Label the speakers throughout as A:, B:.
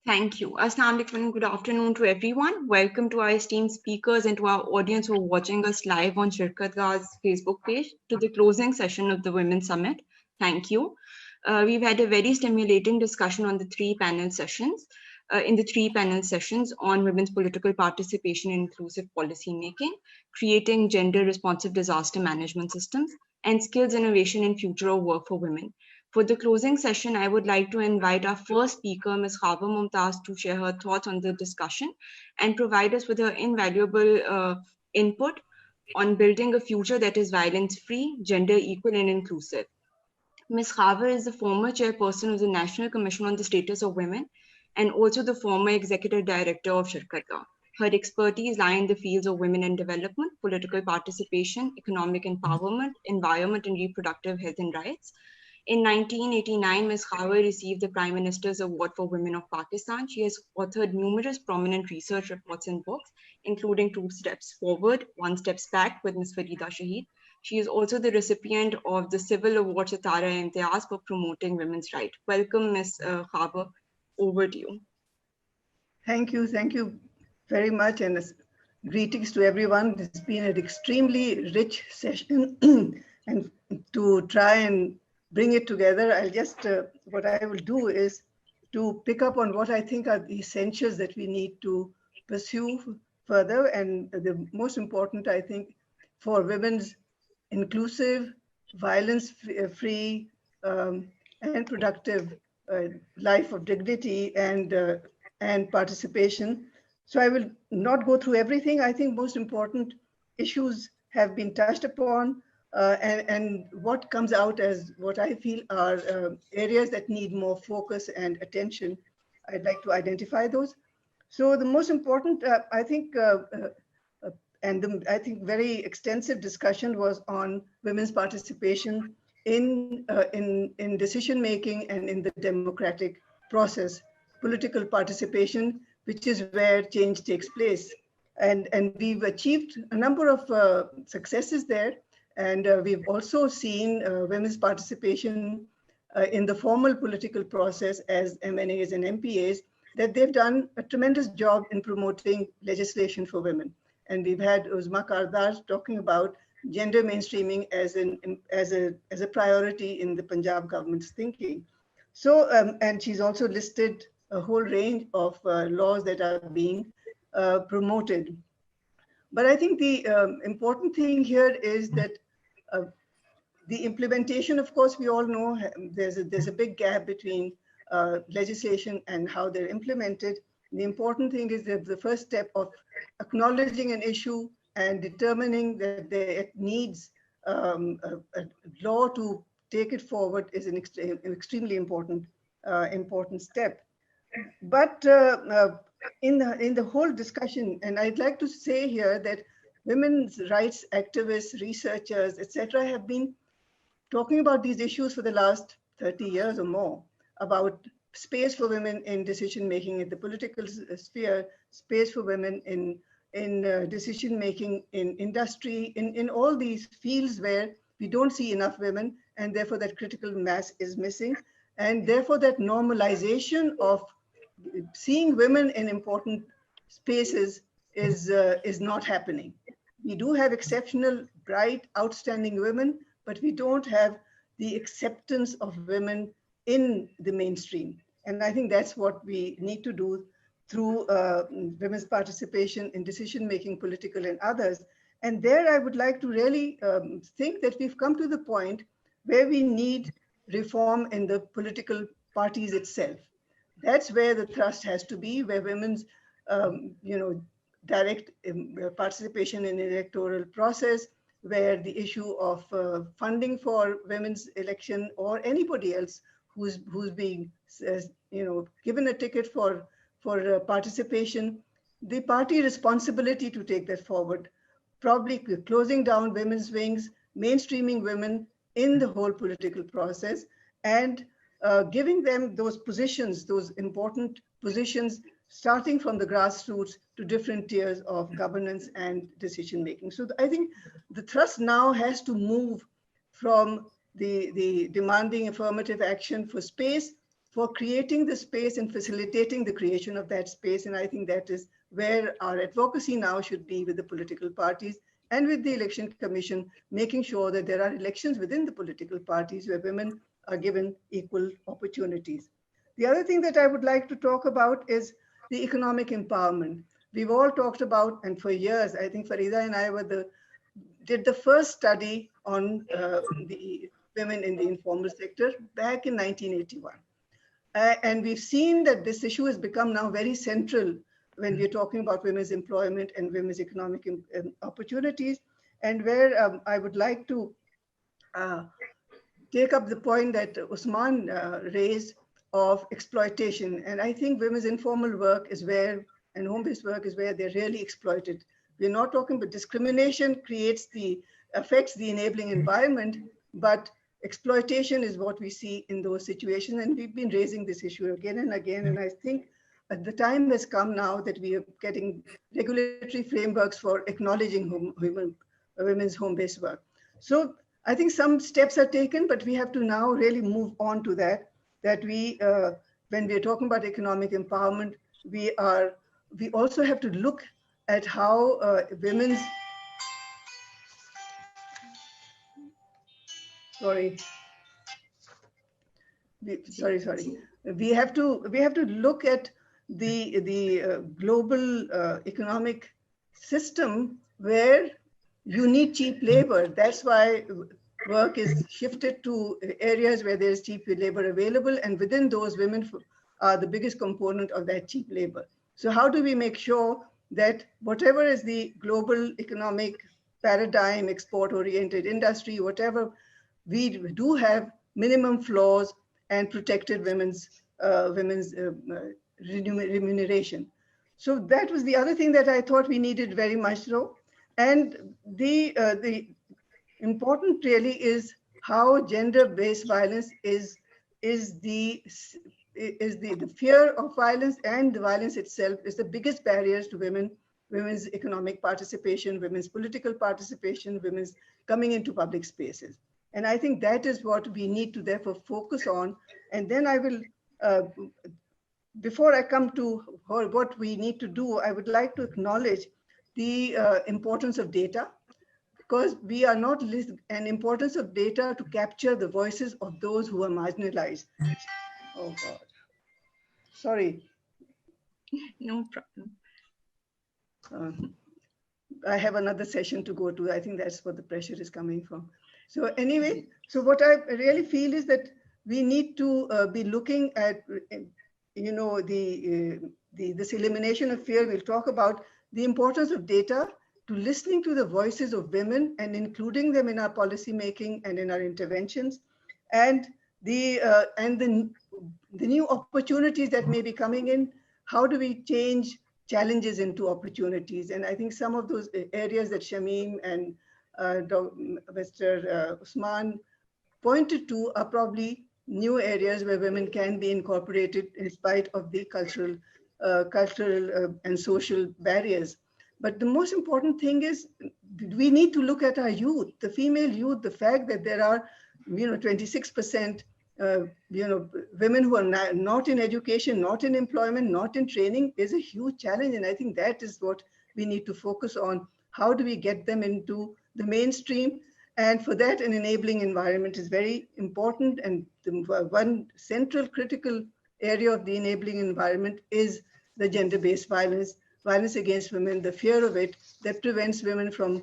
A: Thank you. Assalamu alaikum. Good afternoon to everyone. Welcome to our esteemed speakers and to our audience who are watching us live on Shirkat's Facebook page to the closing session of the Women's Summit. Thank you. We've had a very stimulating discussion on the three panel sessions. In the three panel sessions on women's political participation in inclusive policy making, creating gender responsive disaster management systems, and skills innovation in future of work for women. For the closing session, I would like to invite our first speaker, Ms. Khaba Mumtaz, to share her thoughts on the discussion and provide us with her invaluable input on building a future that is violence-free, gender equal, and inclusive. Ms. Khaba is the former chairperson of the National Commission on the Status of Women and also the former executive director of Shirkata. Her expertise lie in the fields of women and development, political participation, economic empowerment, environment and reproductive health and rights. In 1989, Ms. Khawar received the Prime Minister's Award for Women of Pakistan. She has authored numerous prominent research reports and books, including Two Steps Forward, One Steps Back with Ms. Farida Shaheed. She is also the recipient of the Civil Award Sitara Imtiaz for promoting women's rights. Welcome, Ms. Khawar. Over to you.
B: Thank you very much, and greetings to everyone. It's been an extremely rich session, and to try and bring it together, I'll just, what I will do is to pick up on what I think are the essentials that we need to pursue further, and the most important, I think, for women's inclusive, violence-free, and productive life of dignity and participation. So I will not go through everything. I think most important issues have been touched upon, and what comes out as what I feel are areas that need more focus and attention. I'd like to identify those. So the most important, I think, I think very extensive discussion was on women's participation in decision making and in the democratic process, political participation, which is where change takes place. And we've achieved a number of successes there. And we've also seen women's participation in the formal political process as MNAs and MPAs, that they've done a tremendous job in promoting legislation for women. And we've had Uzma Kardar talking about gender mainstreaming as a priority in the Punjab government's thinking. So, and she's also listed a whole range of laws that are being promoted. But I think the important thing here is that the implementation, of course, we all know there's a big gap between legislation and how they're implemented. The important thing is that the first step of acknowledging an issue and determining that it needs a law to take it forward is an extremely important step. But in the whole discussion, and I'd like to say here that women's rights activists, researchers, etc., have been talking about these issues for the last 30 years or more, about space for women in decision making in the political sphere, space for women in decision making in industry, in all these fields where we don't see enough women, and therefore that critical mass is missing, and therefore that normalization of seeing women in important spaces is not happening. We do have exceptional, bright, outstanding women, but we don't have the acceptance of women in the mainstream. And I think that's what we need to do through women's participation in decision-making, political and others. And there I would like to really think that we've come to the point where we need reform in the political parties itself. That's where the thrust has to be, where women's direct participation in the electoral process, where the issue of funding for women's election or anybody else who's being given a ticket for participation, the party responsibility to take that forward, probably closing down women's wings, mainstreaming women in the whole political process, and giving them those positions, those important positions, starting from the grassroots to different tiers of governance and decision making. So I think the thrust now has to move from the demanding affirmative action for space for creating the space and facilitating the creation of that space. And I think that is where our advocacy now should be with the political parties and with the Election Commission, making sure that there are elections within the political parties where women are given equal opportunities. The other thing that I would like to talk about is the economic empowerment. We've all talked about, and for years, I think Farida and I did the first study on the women in the informal sector back in 1981. And we've seen that this issue has become now very central when we're talking about women's employment and women's economic opportunities. And where I would like to take up the point that Usman raised of exploitation. And I think women's informal work is where, and home-based work is where they're really exploited. We're not talking about discrimination affects the enabling environment, but exploitation is what we see in those situations. And we've been raising this issue again and again. And I think the time has come now that we are getting regulatory frameworks for acknowledging women's home-based work. So I think some steps are taken, but we have to now really move on to that we, when we're talking about economic empowerment, we also have to look at how women's, sorry. We have to look at the global economic system where you need cheap labor. That's why work is shifted to areas where there's cheap labor available, and within those, women are the biggest component of that cheap labor. So how do we make sure that whatever is the global economic paradigm, export-oriented industry, whatever, we do have minimum floors and protected women's remuneration. So that was the other thing that I thought we needed very much so. And the important really is how gender-based violence is the fear of violence, and the violence itself is the biggest barriers to women's economic participation, women's political participation, women's coming into public spaces. And I think that is what we need to therefore focus on. And then I will, before I come to what we need to do, I would like to acknowledge the importance of data, because we are not an importance of data to capture the voices of those who are marginalized. Oh God, sorry.
A: No problem.
B: I have another session to go to. I think that's what the pressure is coming from. So anyway, so what I really feel is that we need to be looking at, this elimination of fear. We'll talk about the importance of data, to listening to the voices of women and including them in our policy making and in our interventions, and the new opportunities that may be coming in. How do we change challenges into opportunities? And I think some of those areas that Shamim and Mr. Usman pointed to are probably new areas where women can be incorporated in spite of the cultural and social barriers. But the most important thing is we need to look at our youth, the female youth, the fact that there are, 26%, women who are not in education, not in employment, not in training is a huge challenge. And I think that is what we need to focus on. How do we get them into the mainstream? And for that, an enabling environment is very important. And the one central critical area of the enabling environment is the gender-based violence against women, the fear of it that prevents women from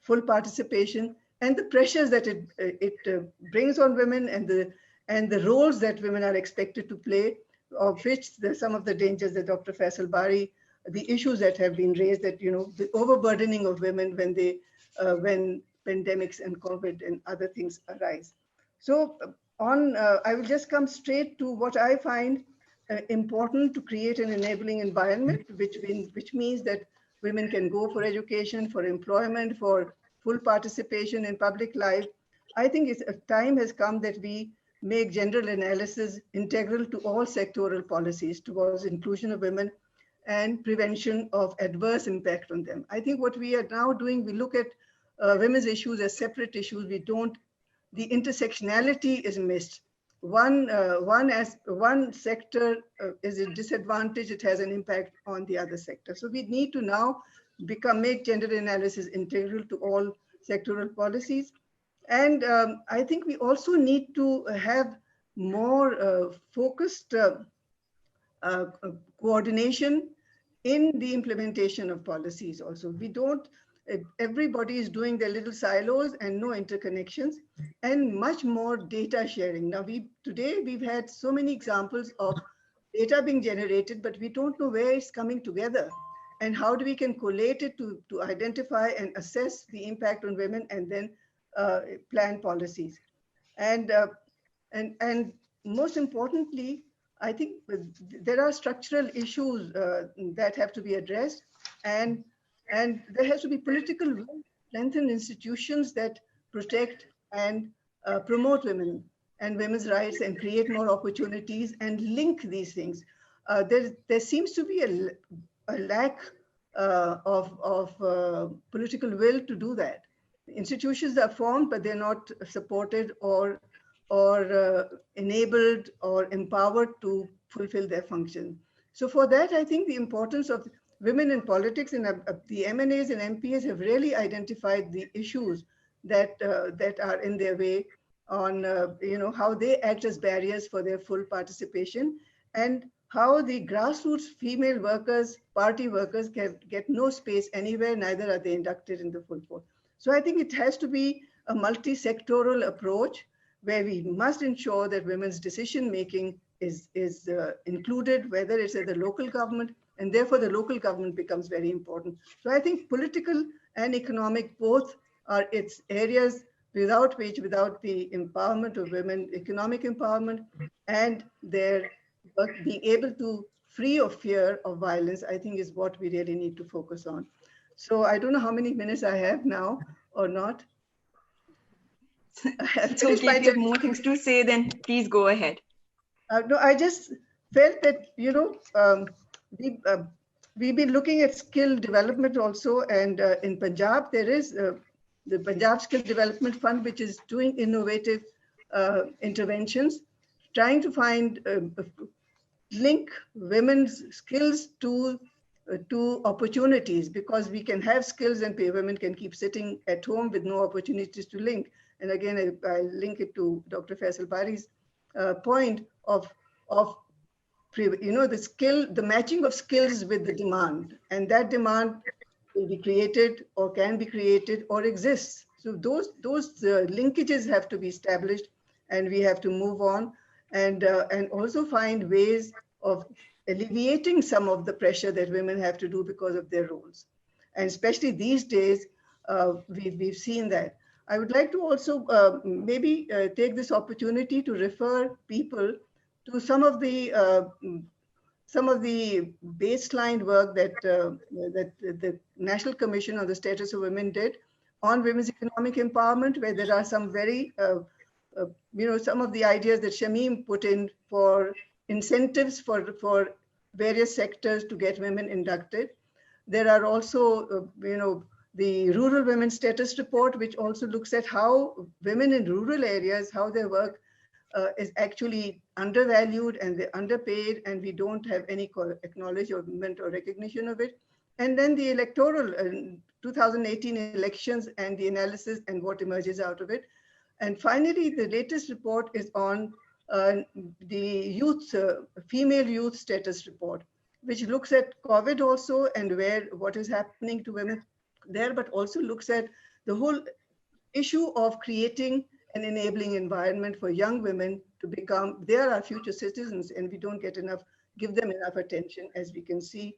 B: full participation, and the pressures that it brings on women, and the roles that women are expected to play, of which some of the dangers that Dr. Faisal Bari, the issues that have been raised, that the overburdening of women when pandemics and COVID and other things arise. So I will just come straight to what I find important to create an enabling environment, which means that women can go for education, for employment, for full participation in public life. I think time has come that we make gender analysis integral to all sectoral policies towards inclusion of women and prevention of adverse impact on them. I think what we are now doing, we look at women's issues as separate issues. The intersectionality is missed. one sector is a disadvantage, it has an impact on the other sector. So we need to now make gender analysis integral to all sectoral policies. And I think we also need to have more focused coordination in the implementation of policies also. We don't, everybody is doing their little silos and no interconnections, and much more data sharing. Now today we've had so many examples of data being generated, but we don't know where it's coming together and how we can collate it to identify and assess the impact on women and then plan policies. And most importantly, I think there are structural issues that have to be addressed, and there has to be political will to strengthen institutions that protect and promote women and women's rights and create more opportunities and link these things. There seems to be a lack of political will to do that. Institutions are formed, but they're not supported or enabled or empowered to fulfill their function. So for that, I think the importance of women in politics, and the MNAs and MPs have really identified the issues that are in their way on how they act as barriers for their full participation, and how the grassroots female workers, party workers, get no space anywhere, neither are they inducted in the full force. So I think it has to be a multi-sectoral approach where we must ensure that women's decision-making is included, whether it's at the local government, and therefore the local government becomes very important. So I think political and economic both are its areas without the empowerment of women, economic empowerment, and their being able to free of fear of violence, I think is what we really need to focus on. So I don't know how many minutes I have now or not.
A: So if you have more things to say, then please go ahead.
B: No, I just felt that, we've been looking at skill development also. And in Punjab, there is the Punjab Skill Development Fund, which is doing innovative interventions, trying to find, link women's skills to opportunities, because we can have skills and women can keep sitting at home with no opportunities to link. And again, I link it to Dr. Faisal Bari's point of the matching of skills with the demand, and that demand will be created or can be created or exists. So those linkages have to be established, and we have to move on and also find ways of alleviating some of the pressure that women have to do because of their roles. And especially these days, we've seen that. I would like to also maybe take this opportunity to refer people to some of the baseline work that the National Commission on the Status of Women did on women's economic empowerment, where there are some very, some of the ideas that Shamim put in for incentives for various sectors to get women inducted. There are also, the Rural Women's Status Report, which also looks at how women in rural areas, how their work is actually undervalued and they're underpaid, and we don't have any acknowledgement or recognition of it. And then the electoral 2018 elections and the analysis and what emerges out of it. And finally, the latest report is on the female youth status report, which looks at COVID also and what is happening to women there, but also looks at the whole issue of creating an enabling environment for young women to become, they are our future citizens, and we don't give them enough attention, as we can see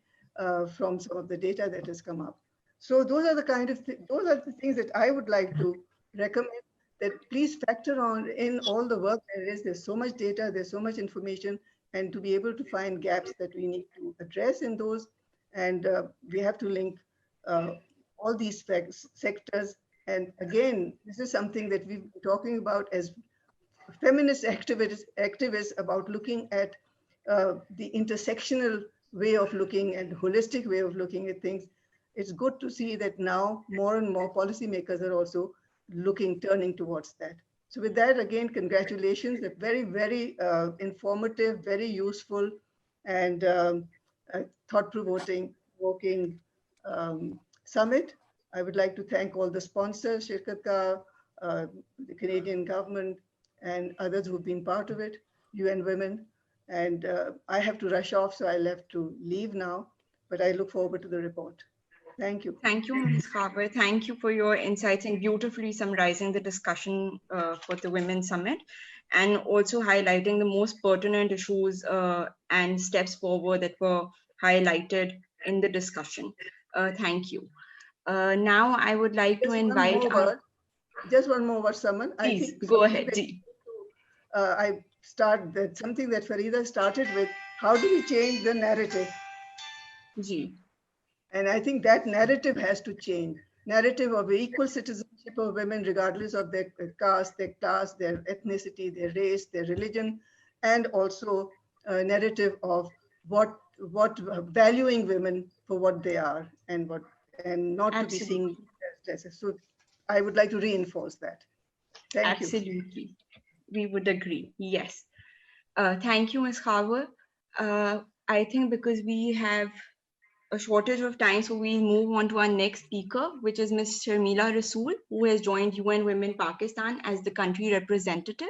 B: from some of the data that has come up. So those are the things that I would like to recommend, that please factor in all the work there is. There's so much data, there's so much information, and to be able to find gaps that we need to address in those. And we have to link all these sectors. And again, this is something that we've been talking about as feminist activists about looking at the intersectional way of looking and holistic way of looking at things. It's good to see that now more and more policymakers are also turning towards that. So with that, again, congratulations. A very, very informative, very useful, and thought-provoking summit. I would like to thank all the sponsors, Shirkat Ka, the Canadian government, and others who've been part of it, UN Women. And I have to rush off, so I'll have to leave now, but I look forward to the report. Thank you.
A: Thank you, Ms. Khaber. Thank you for your insights and beautifully summarizing the discussion for the Women's Summit, and also highlighting the most pertinent issues and steps forward that were highlighted in the discussion. Thank you. Now I would like to invite
B: just one more word, Saman.
A: Please,
B: I think
A: go ahead.
B: I start that something that Farida started with. How do we change the narrative?
A: Ji.
B: And I think that narrative has to change. Narrative of equal citizenship of women, regardless of their caste, their class, their ethnicity, their race, their religion, and also a narrative of what valuing women for what they are and not to be seen as less. So I would like to reinforce that. Thank you.
A: Absolutely. We would agree. Yes. Thank you, Ms. Khaber. I think because we have a shortage of time, so we'll move on to our next speaker, which is Ms. Sharmeela Rassool, who has joined UN Women Pakistan as the country representative.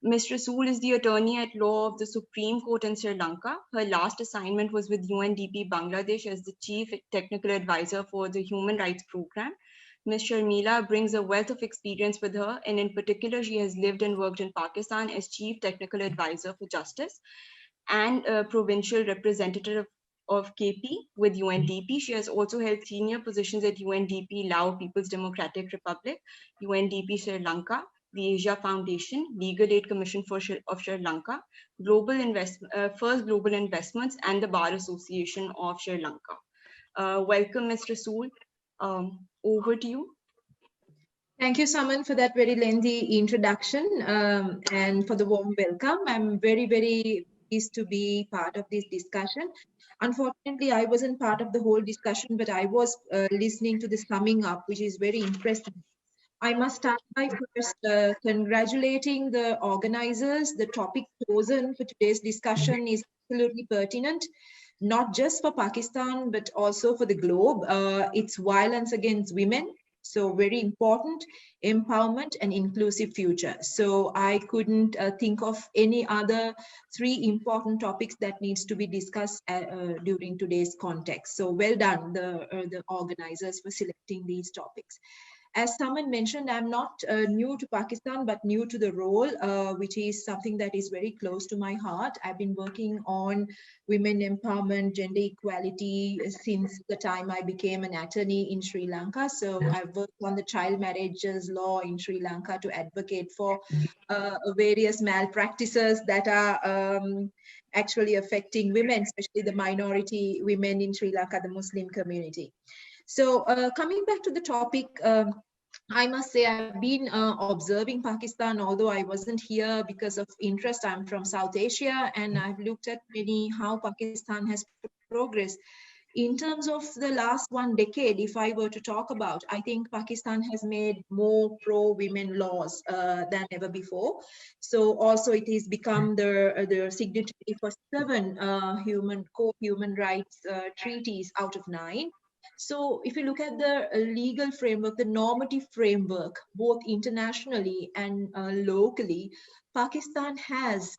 A: Ms. Rassool is the attorney at law of the Supreme Court in Sri Lanka. Her last assignment was with UNDP Bangladesh as the chief technical advisor for the Human Rights Program. Ms. Sharmeela brings a wealth of experience with her, and in particular, she has lived and worked in Pakistan as chief technical advisor for justice and a provincial representative of KP with UNDP. She has also held senior positions at UNDP Lao People's Democratic Republic, UNDP Sri Lanka, the Asia Foundation, Legal Aid Commission of Sri Lanka, First Global Investments, and the Bar Association of Sri Lanka. Welcome, Ms. Rassool. Over to you.
C: Thank you, Saman, for that very lengthy introduction and for the warm welcome. I'm very, very pleased to be part of this discussion. Unfortunately, I wasn't part of the whole discussion, but I was listening to the summing up, which is very interesting. I must start by first congratulating the organizers. The topic chosen for today's discussion is absolutely pertinent, not just for Pakistan, but also for the globe. It's violence against women. So very important, empowerment and inclusive future. So I couldn't think of any other three important topics that needs to be discussed during today's context. So well done, the organizers, for selecting these topics. As Saman mentioned, I'm not new to Pakistan, but new to the role, which is something that is very close to my heart. I've been working on women empowerment, gender equality since the time I became an attorney in Sri Lanka. So I've worked on the child marriages law in Sri Lanka to advocate for various malpractices that are actually affecting women, especially the minority women in Sri Lanka, the Muslim community. So coming back to the topic, I must say I've been observing Pakistan, although I wasn't here because of interest. I'm from South Asia, and I've looked at how Pakistan has progressed. In terms of the last 1 decade, if I were to talk about, I think Pakistan has made more pro-women laws than ever before. So also it has become the signatory for 7 human rights treaties out of 9. So if you look at the legal framework, the normative framework, both internationally and locally, Pakistan has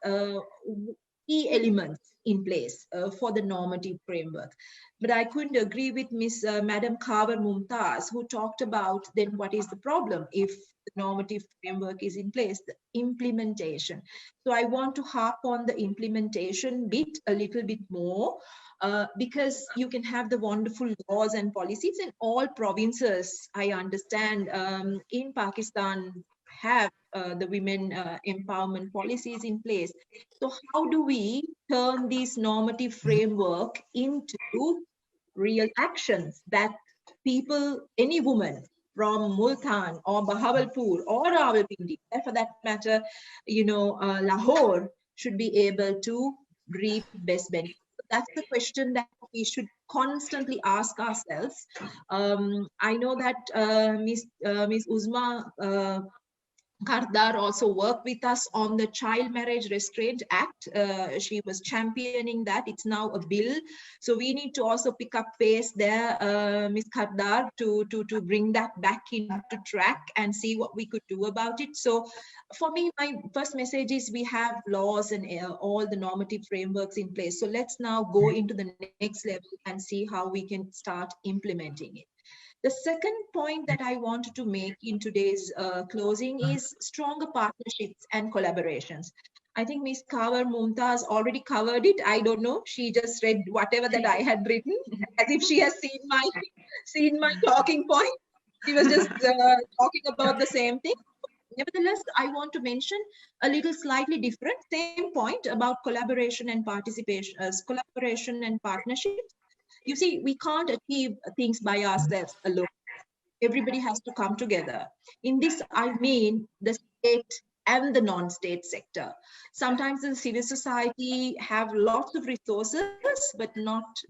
C: key elements in place for the normative framework. But I couldn't agree with Madam Khaber Mumtaz, who talked about then what is the problem if the normative framework is in place, the implementation. So I want to harp on the implementation bit a little bit more. Because you can have the wonderful laws and policies in all provinces, I understand, in Pakistan have the women empowerment policies in place. So how do we turn this normative framework into real actions that people, any woman from Multan or Bahawalpur or Rawalpindi, for that matter, Lahore, should be able to reap best benefit? That's the question that we should constantly ask ourselves. I know that Ms. Uzma Kardar also worked with us on the Child Marriage Restraint Act. She was championing that. It's now a bill. So we need to also pick up pace there, Ms. Kardar, to bring that back into track and see what we could do about it. So for me, my first message is we have laws and all the normative frameworks in place. So let's now go into the next level and see how we can start implementing it. The second point that I wanted to make in today's closing is stronger partnerships and collaborations. I think Ms. Kaur Mumtaz already covered it. I don't know. She just read whatever that I had written as if she has seen my talking point. She was just talking about the same thing. Nevertheless, I want to mention a little slightly different, same point about collaboration and participation, collaboration and partnerships. You see, we can't achieve things by ourselves alone. Everybody has to come together. In this, I mean the state and the non-state sector. Sometimes the civil society have lots of resources, but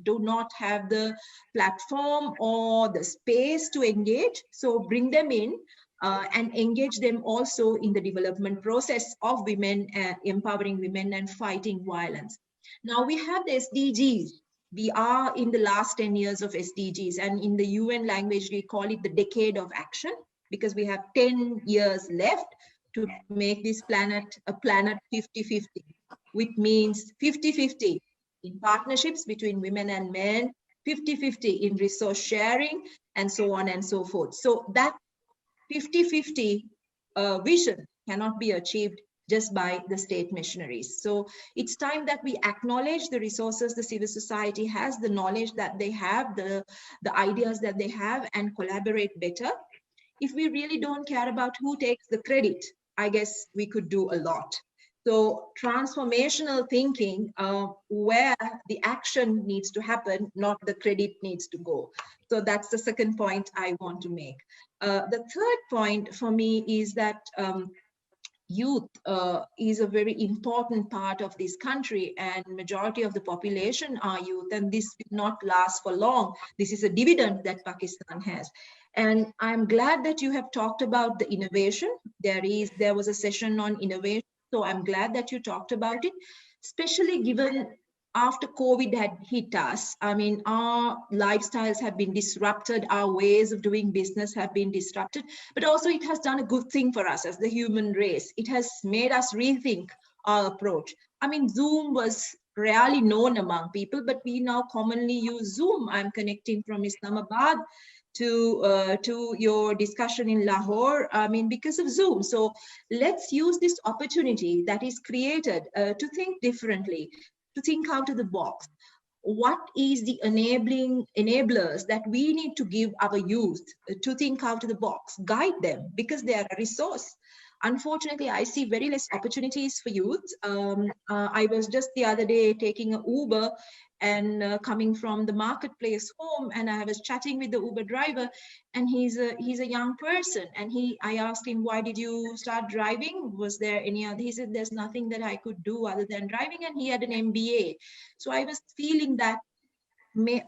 C: do not have the platform or the space to engage. So bring them in and engage them also in the development process of women, empowering women and fighting violence. Now we have the SDGs. We are in the last 10 years of SDGs, and in the UN language, we call it the decade of action, because we have 10 years left to make this planet a planet 50-50, which means 50-50 in partnerships between women and men, 50-50 in resource sharing, and so on and so forth. So that 50-50 vision cannot be achieved just by the state missionaries. So it's time that we acknowledge the resources the civil society has, the knowledge that they have, the ideas that they have, and collaborate better. If we really don't care about who takes the credit, I guess we could do a lot. So transformational thinking, where the action needs to happen, not the credit needs to go. So that's the second point I want to make. The third point for me is that youth is a very important part of this country, and majority of the population are youth, and this will not last for long. This is a dividend that Pakistan has. And I'm glad that you have talked about the innovation. There was a session on innovation, so I'm glad that you talked about it, especially given after COVID had hit us. I mean, our lifestyles have been disrupted, our ways of doing business have been disrupted, but also it has done a good thing for us as the human race. It has made us rethink our approach. I mean, Zoom was rarely known among people, but we now commonly use Zoom. I'm connecting from Islamabad to your discussion in Lahore, I mean, because of Zoom. So let's use this opportunity that is created to think differently, to think out of the box. What is the enablers that we need to give our youth to think out of the box, guide them, because they are a resource. Unfortunately, I see very less opportunities for youth. I was just the other day taking an Uber and coming from the marketplace home, and I was chatting with the Uber driver, and he's a young person, and I asked him, why did you start driving? Was there any other? He said, there's nothing that I could do other than driving, and he had an MBA. So I was feeling that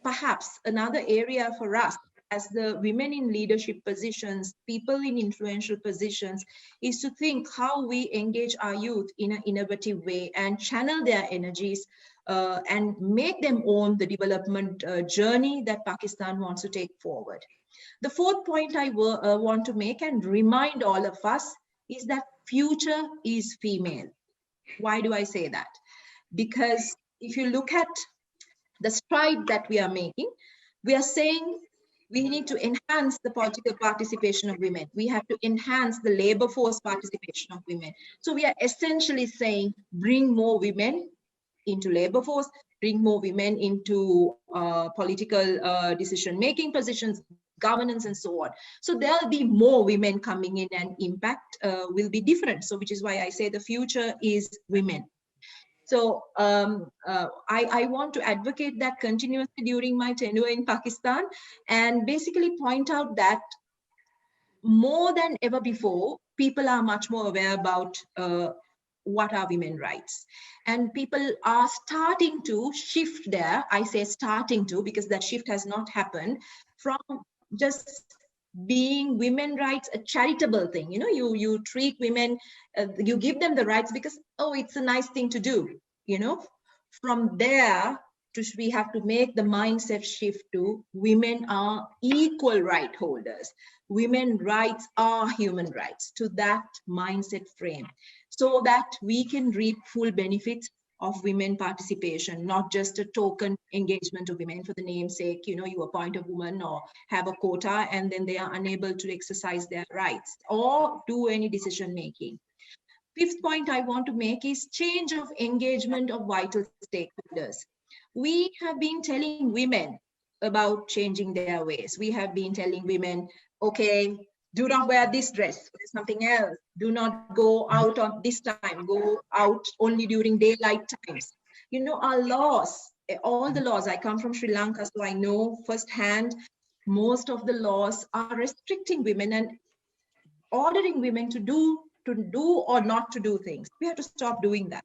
C: perhaps another area for us as the women in leadership positions, people in influential positions, is to think how we engage our youth in an innovative way and channel their energies and make them own the development journey that Pakistan wants to take forward. The fourth point I want to make and remind all of us is that future is female. Why do I say that? Because if you look at the stride that we are making, we are saying we need to enhance the political participation of women. We have to enhance the labor force participation of women. So we are essentially saying, bring more women into labor force, bring more women into political decision-making positions, governance, and so on. So there'll be more women coming in, and impact will be different. So which is why I say the future is women. So I want to advocate that continuously during my tenure in Pakistan, and basically point out that more than ever before, people are much more aware about what are women's rights. And people are starting to shift there. I say starting to, because that shift has not happened, from just being women rights a charitable thing. You know, you treat women, you give them the rights because, oh, it's a nice thing to do. You know, from there we have to make the mindset shift to women are equal right holders. Women rights are human rights, to that mindset frame, so that we can reap full benefits of women participation, not just a token engagement of women for the namesake. You know, you appoint a woman or have a quota and then they are unable to exercise their rights or do any decision making. Fifth point I want to make is change of engagement of vital stakeholders. We have been telling women about changing their ways. We have been telling women, okay, do not wear this dress, wear something else. Do not go out on this time, go out only during daylight times. You know, our laws, all the laws, I come from Sri Lanka, so I know firsthand, most of the laws are restricting women and ordering women to do or not to do things. We have to stop doing that.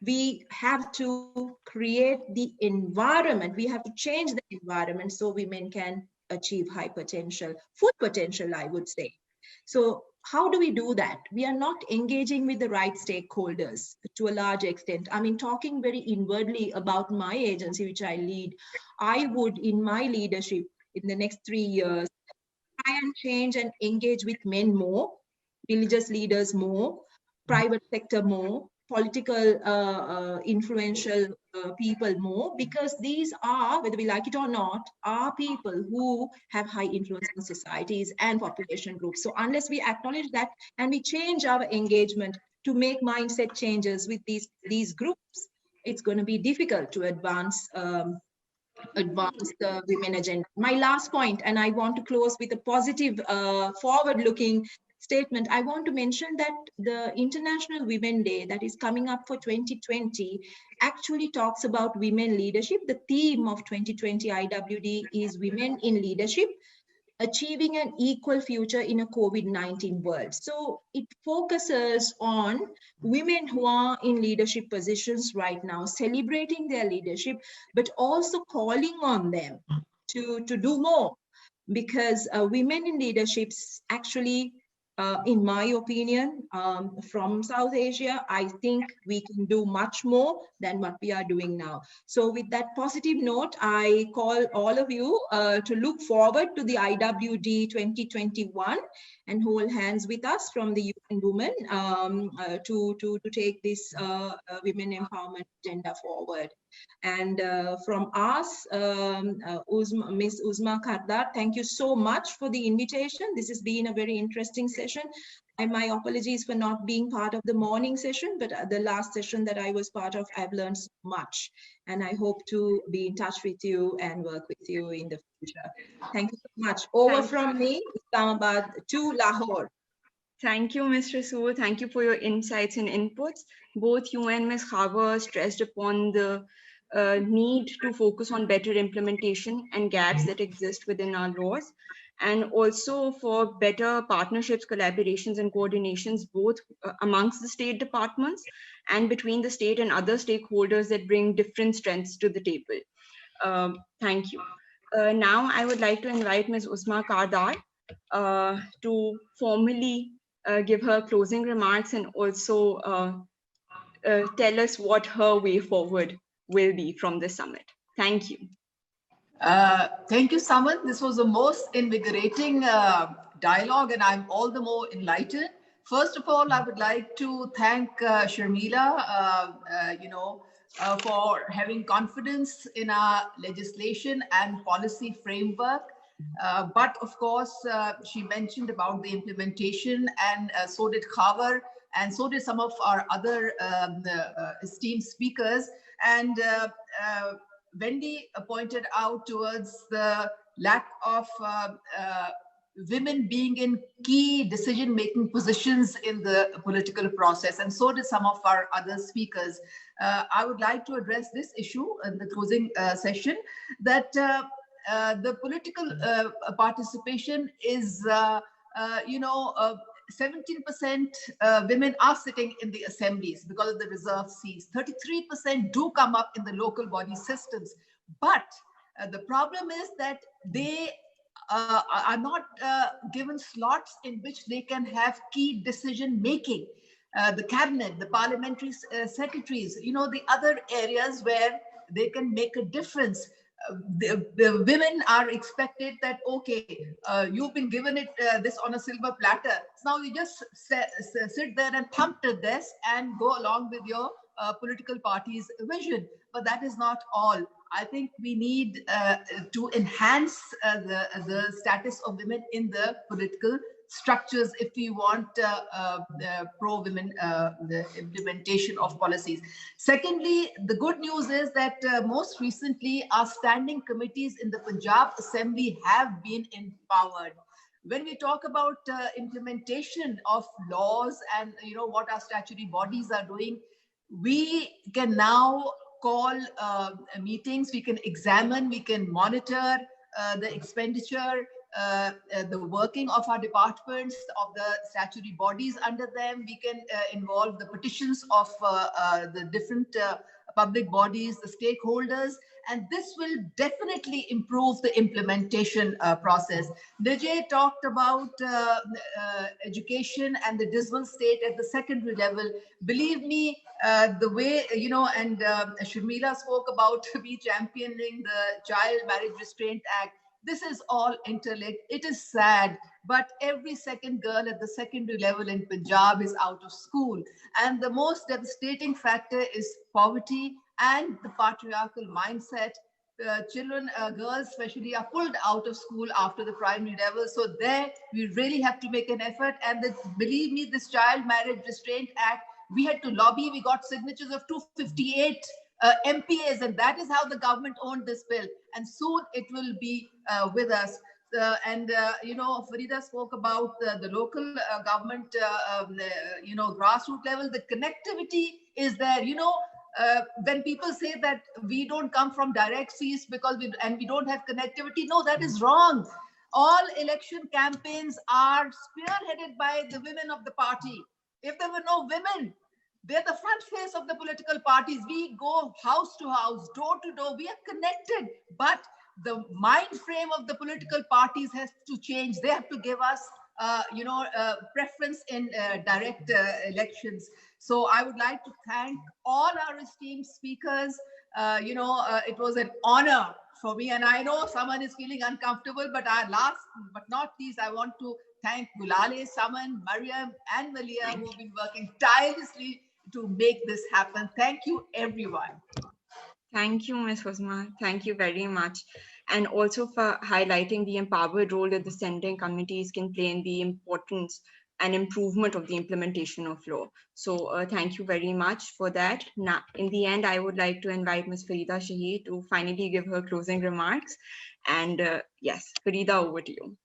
C: We have to create the environment. We have to change the environment so women can achieve high potential, full potential, I would say. So how do we do that? We are not engaging with the right stakeholders to a large extent. I mean, talking very inwardly about my agency, which I lead, I would, in my leadership in the next 3 years, try and change and engage with men more, religious leaders more, private sector more, political influential people more, because these are, whether we like it or not, are people who have high influence in societies and population groups. So unless we acknowledge that and we change our engagement to make mindset changes with these groups, it's going to be difficult to advance the women agenda. My last point, and I want to close with a positive forward-looking statement. I want to mention that the International Women Day that is coming up for 2020 actually talks about women leadership. The theme of 2020 IWD is Women in Leadership, Achieving an Equal Future in a COVID-19 World. So it focuses on women who are in leadership positions right now, celebrating their leadership, but also calling on them to do more, because women in leaderships actually, in my opinion, from South Asia, I think we can do much more than what we are doing now. So with that positive note, I call all of you to look forward to the IWD 2021 and hold hands with us from the UN Women to take this women empowerment agenda forward. And from us, Ms. Uzma Kardar, thank you so much for the invitation. This has been a very interesting session. And my apologies for not being part of the morning session, but the last session that I was part of, I've learned so much. And I hope to be in touch with you and work with you in the future. Thank you so much. Over from me, Islamabad to Lahore.
A: Thank you, Ms. Rassool. Thank you for your insights and inputs. Both you and Ms. Khawa stressed upon the need to focus on better implementation and gaps that exist within our laws, and also for better partnerships, collaborations, and coordinations, both amongst the state departments and between the state and other stakeholders that bring different strengths to the table. Thank you. Now, I would like to invite Ms. Uzma Kardar to formally give her closing remarks and also tell us what her way forward will be from the summit. Thank you.
D: Thank you, Saman. This was the most invigorating dialogue, and I'm all the more enlightened. First of all, I would like to thank Sharmeela, for having confidence in our legislation and policy framework. But of course, she mentioned about the implementation, and so did Khabar, and so did some of our other esteemed speakers. And Wendy pointed out towards the lack of women being in key decision-making positions in the political process, and so did some of our other speakers. I would like to address this issue in the closing session, that the political participation is, 17% women are sitting in the assemblies because of the reserved seats. 33% do come up in the local body systems. But the problem is that they are not given slots in which they can have key decision making. The cabinet, the parliamentary secretaries, the other areas where they can make a difference. The women are expected that, okay, you've been given this on a silver platter. So now you just sit there and thump to this and go along with your political party's vision. But that is not all. I think we need to enhance the status of women in the political structures if we want pro-women the implementation of policies. Secondly, the good news is that most recently our standing committees in the Punjab Assembly have been empowered. When we talk about implementation of laws and what our statutory bodies are doing, we can now call meetings, we can examine, we can monitor the expenditure, the working of our departments, of the statutory bodies under them. We can involve the petitions of the different public bodies, the stakeholders, and this will definitely improve the implementation process. Nijay talked about education and the dismal state at the secondary level. Believe me, the way, and Sharmeela spoke about me championing the Child Marriage Restraint Act. This is all interlinked. It is sad, but every second girl at the secondary level in Punjab is out of school. And the most devastating factor is poverty and the patriarchal mindset. Children, girls especially, are pulled out of school after the primary level. So there, we really have to make an effort. And believe me, this Child Marriage Restraint Act, we had to lobby. We got signatures of 258 MPAs, and that is how the government owned this bill. And soon it will be with us. Farida spoke about the local government, grassroots level. The connectivity is there. When people say that we don't come from direct seats because we don't have connectivity, no, that is wrong. All election campaigns are spearheaded by the women of the party. If there were no women, they're the front face of the political parties. We go house to house, door to door. We are connected, but the mind frame of the political parties has to change. They have to give us, preference in direct elections. So I would like to thank all our esteemed speakers. It was an honor for me, and I know someone is feeling uncomfortable, but last but not least, I want to thank Gulale, Saman, Mariam, and Malia, who have been working tirelessly to make this happen. Thank you, everyone.
A: Thank you, Ms. Husma. Thank you very much. And also for highlighting the empowered role that the standing committees can play in the importance and improvement of the implementation of law. So thank you very much for that. Now, in the end, I would like to invite Ms. Farida Shaheed to finally give her closing remarks. And yes, Farida, over to you.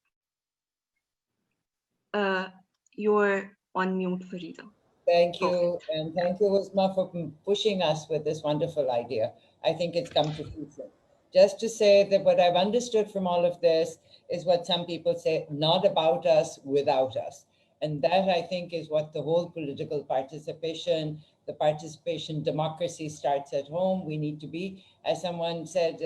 A: You're on mute, Farida.
E: Thank you. And thank you, Husma, for pushing us with this wonderful idea. I think it's come to fruition. Just to say that what I've understood from all of this is what some people say, not about us, without us. And that, I think, is what the whole political participation, the participation democracy starts at home. We need to be, as someone said,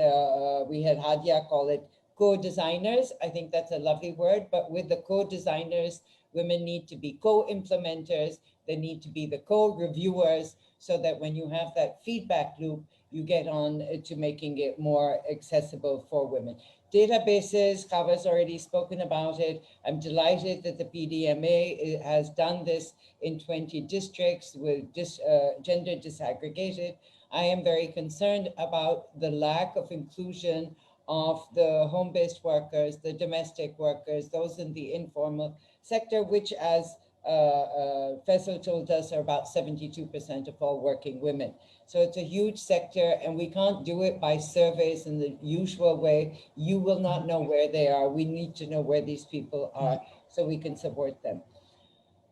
E: we had Hadia call it co-designers. I think that's a lovely word, but with the co-designers, women need to be co-implementers. They need to be the co-reviewers, so that when you have that feedback loop, you get on to making it more accessible for women. Databases, Kava's already spoken about it. I'm delighted that the PDMA has done this in 20 districts with gender disaggregated. I am very concerned about the lack of inclusion of the home-based workers, the domestic workers, those in the informal sector, which, as Faisal told us, are about 72% of all working women. So it's a huge sector, and we can't do it by surveys in the usual way. You will not know where they are. We need to know where these people are so we can support them.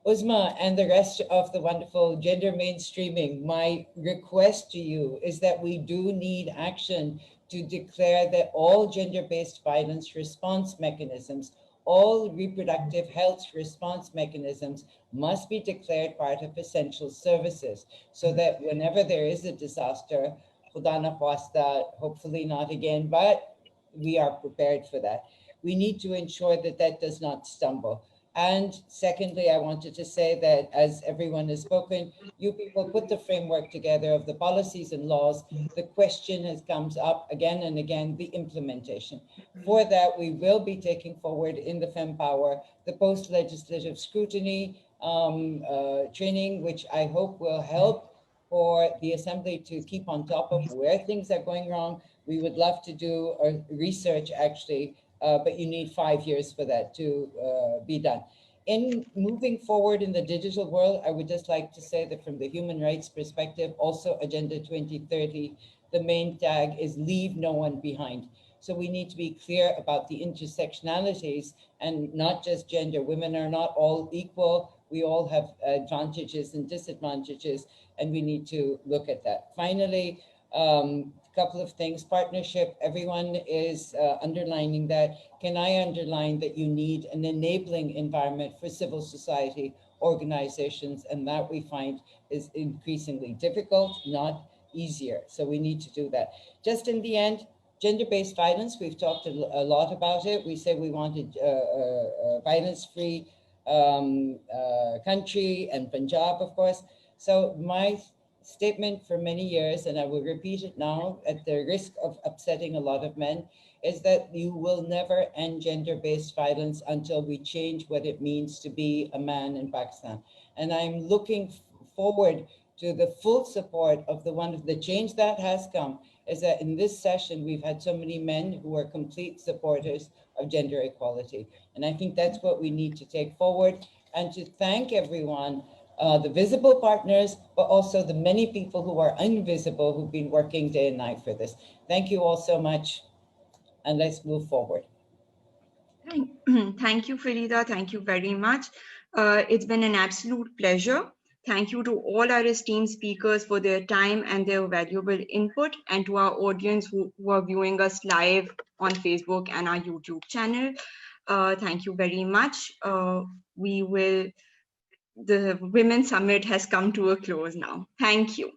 E: Uzma and the rest of the wonderful gender mainstreaming, my request to you is that we do need action to declare that all gender-based violence response mechanisms, all reproductive health response mechanisms must be declared part of essential services, so that whenever there is a disaster, Khuda na khwasta, hopefully not again, but we are prepared for that. we need to ensure that that does not stumble. And secondly, I wanted to say that, as everyone has spoken, you people put the framework together of the policies and laws. The question has comes up again and again, the implementation. For that, we will be taking forward in the FemPower the post-legislative scrutiny training, which I hope will help for the Assembly to keep on top of where things are going wrong. We would love to do research, actually, but you need 5 years for that to be done. In moving forward in the digital world, I would just like to say that from the human rights perspective, also Agenda 2030, the main tag is leave no one behind. So we need to be clear about the intersectionalities and not just gender. Women are not all equal. We all have advantages and disadvantages, and we need to look at that. Finally, couple of things. Partnership, everyone is underlining that. Can I underline that you need an enabling environment for civil society organizations, and that we find is increasingly difficult, not easier. So we need to do that. Just in the end, gender-based violence, we've talked a lot about it. We said we wanted a violence-free country, and Punjab, of course. So my statement for many years, and I will repeat it now at the risk of upsetting a lot of men, is that you will never end gender-based violence until we change what it means to be a man in Pakistan. And I'm looking forward to the full support of the change that has come, is that in this session, we've had so many men who are complete supporters of gender equality. And I think that's what we need to take forward, and to thank everyone, the visible partners, but also the many people who are invisible who've been working day and night for this. Thank you all so much, and let's move forward.
A: Thank you, Farida. Thank you very much. It's been an absolute pleasure. Thank you to all our esteemed speakers for their time and their valuable input, and to our audience who are viewing us live on Facebook and our YouTube channel. Thank you very much. The Women's Summit has come to a close now. Thank you.